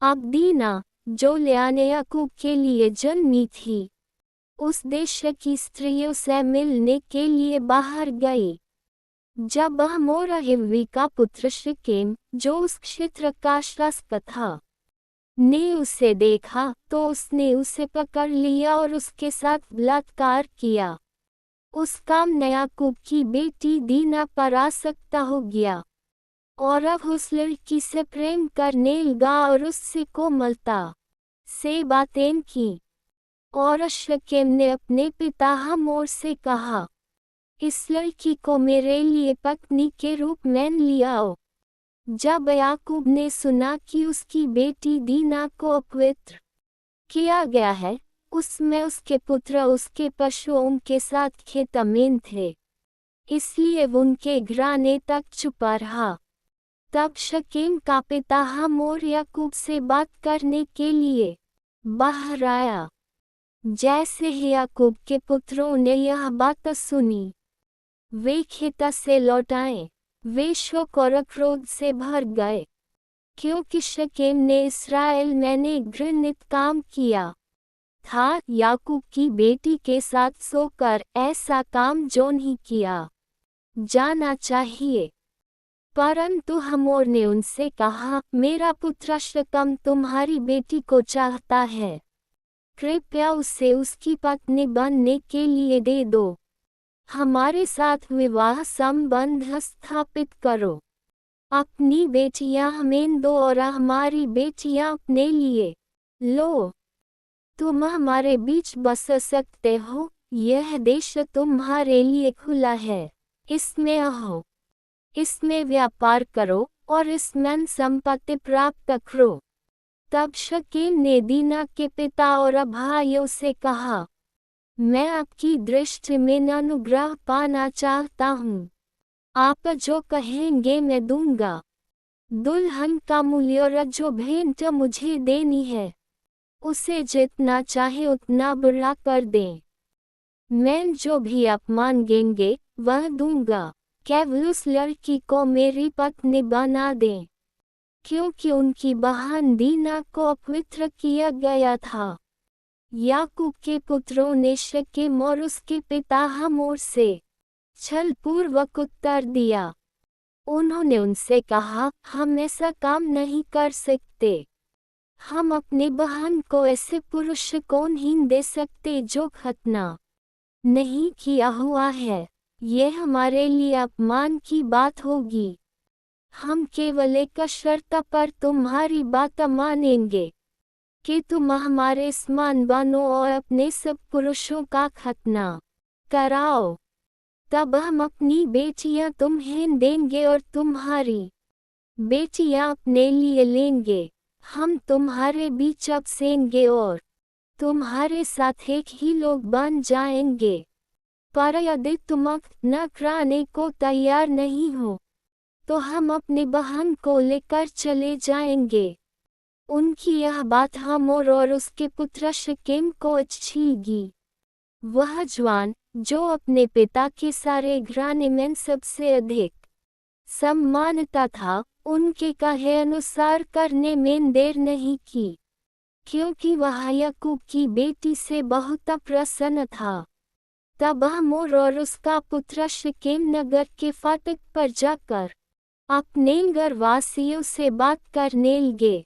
अब दीना, जो लियाने याकूब के लिए जन्मी थी, उस देश की स्त्रियों से मिलने के लिए बाहर गई। जब हमोर हिव्वी का पुत्र शिकेम, जो उस क्षेत्र का शासक था, ने उसे देखा तो उसने उसे पकड़ लिया और उसके साथ बलात्कार किया। उस काम ने याकूब की बेटी दीना पर आसक्त हो गया और अब उस लड़की से प्रेम करने लगा और उससे कोमलता से बातें की। और शकेम ने अपने पिता हमोर से कहा, इस लड़की को मेरे लिए पत्नी के रूप में लियाओ। जब याकूब ने सुना कि उसकी बेटी दीना को अपवित्र किया गया है, उसमें उसके पुत्र उसके पशुओं के साथ खेत में थे, इसलिए वो उनके घराने तक छुपा रहा। तब शकेम का पिता हमोर याकूब से बात करने के लिए बाहर आया। जैसे ही याकूब के पुत्रों ने यह बात सुनी, वे खेत से लौट आए। वे शोक और क्रोध से भर गए, क्योंकि शकेम ने इस्राएल में घृणित काम किया था। याकूब की बेटी के साथ सोकर ऐसा काम जो नहीं किया जाना चाहिए। परंतु हमोर ने उनसे कहा, मेरा पुत्र शकेम तुम्हारी बेटी को चाहता है, कृपया उसे उसकी पत्नी बनने के लिए दे दो। हमारे साथ विवाह संबंध स्थापित करो। अपनी बेटियां हमें दो और हमारी बेटियां अपने लिए लो। तुम हमारे बीच बस सकते हो, यह देश तुम्हारे लिए खुला है, इसमें आओ, इसमें व्यापार करो और इसमें संपत्ति प्राप्त करो। तब शकेम ने दीना के पिता और भाइयों से कहा, मैं आपकी दृष्टि में अनुग्रह पाना चाहता हूँ। आप जो कहेंगे मैं दूंगा। दुल्हन का मूल्य और जो भेंट मुझे देनी है, उसे जितना चाहे उतना बुरा कर दें। मैं जो भी आप मांगेंगे वह दूंगा। केवल उस लड़की को मेरी पत्नी बना दें, क्योंकि उनकी बहन दीना को अपवित्र किया गया था। याकूब के पुत्रों ने शकेम और उसके पिता हमोर से छलपूर्वक उत्तर दिया। उन्होंने उनसे कहा, हम ऐसा काम नहीं कर सकते। हम अपनी बहन को ऐसे पुरुष को नहीं दे सकते जो खतना नहीं किया हुआ है। यह हमारे लिए अपमान की बात होगी। हम केवल एक शर्त पर तुम्हारी बात मानेंगे कि तुम हमारे समान बनो और अपने सब पुरुषों का खतना कराओ। तब हम अपनी बेटियां तुम्हें देंगे और तुम्हारी बेटियां अपने लिए लेंगे। हम तुम्हारे बीच बसेंगे और तुम्हारे साथ एक ही लोग बन जाएंगे। पर यदि तुम न कराने को तैयार नहीं हो, तो हम अपनी बहन को लेकर चले जाएंगे। उनकी यह बात हमोर और उसके पुत्र शकेम को अच्छी लगी। वह जवान, जो अपने पिता के सारे घराने में सबसे अधिक सम्मानता था, उनके कहे अनुसार करने में देर नहीं की, क्योंकि वह याकूब की बेटी से बहुत प्रसन्न था। तब हमोर और उसका पुत्र शकेम नगर के फाटक पर जाकर अपने घरवासियों से बात करने लगे।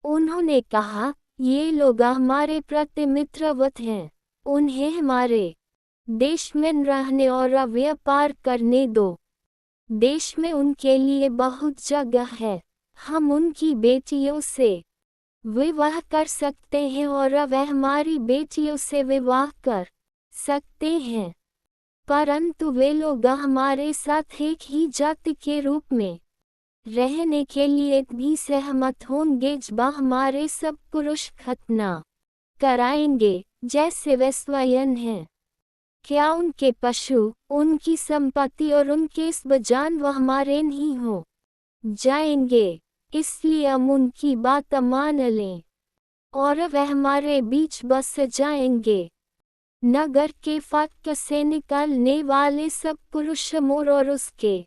उन्होंने कहा, ये लोग हमारे प्रति मित्रवत हैं, उन्हें हमारे देश में रहने और व्यापार करने दो। देश में उनके लिए बहुत जगह है, हम उनकी बेटियों से विवाह कर सकते हैं और वह हमारी बेटियों से विवाह कर सकते हैं। परंतु वे लोग हमारे साथ एक ही जाति के रूप में रहने के लिए भी सहमत होंगे जब हमारे सब पुरुष खतना कराएंगे जैसे वे स्वयं हैं। क्या उनके पशु, उनकी संपत्ति और उनके सब जानवर हमारे नहीं हो जाएंगे? इसलिए हम उनकी बात मान लें और वह हमारे बीच बस जाएंगे। नगर के फाटक से निकलने वाले सब पुरुष हमोर और उसके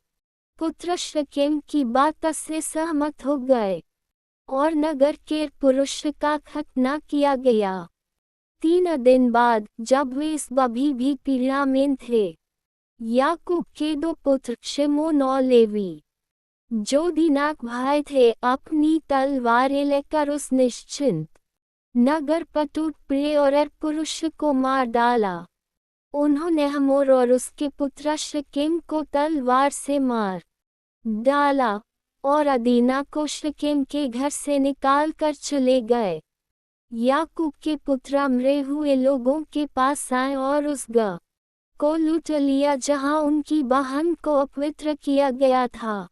पुत्र शकेम की बात से सहमत हो गए। और नगर के पुरुष का खतना किया गया। 3 दिन बाद, जब वे इस भी पीड़ा में थे, याकूब के 2 पुत्र शिमोन और लेवी, जो दीनाक भाई थे, अपनी तलवारें लेकर उस निश्चिंत नगर पर टूट पड़े और पुरुष को मार डाला। उन्होंने हमोर और उसके पुत्र शकेम को तलवार से मार डाला और अदीना को शकेम के घर से निकाल कर चले गए। याकूब के पुत्र मरे हुए लोगों के पास आए और उस गाँव को लूट लिया जहां उनकी बहन को अपवित्र किया गया था।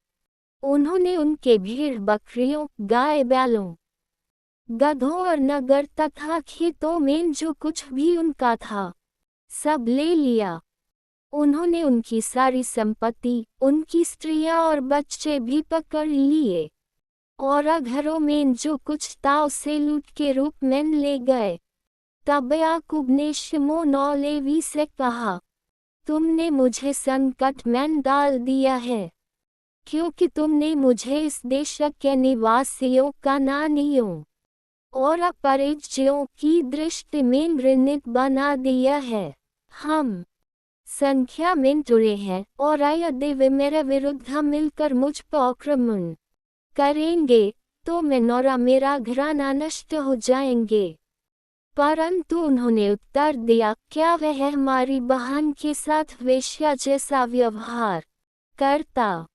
उन्होंने उनके भेड़ बकरियों, गाय बैलों, गधों और नगर तथा खेतों में जो कुछ भी उनका था, सब ले लिया। उन्होंने उनकी सारी संपत्ति, उनकी स्त्रियां और बच्चे भी पकड़ लिए और घरों में जो कुछ था उसे लूट के रूप में ले गए। तब याकूब ने शिमोन और लेवी से कहा, तुमने मुझे संकट में डाल दिया है, क्योंकि तुमने मुझे इस देश के निवासियों कनानियों और अपरिचियों की दृष्टि में घृणित बना दिया है। हम संख्या में जुड़े हैं और यदि वे मेरे विरुद्ध मिलकर मुझ पर आक्रमण करेंगे तो मैं और मेरा घराना नष्ट हो जाएंगे। परंतु उन्होंने उत्तर दिया, क्या वह हमारी बहन के साथ वेश्या जैसा व्यवहार करता?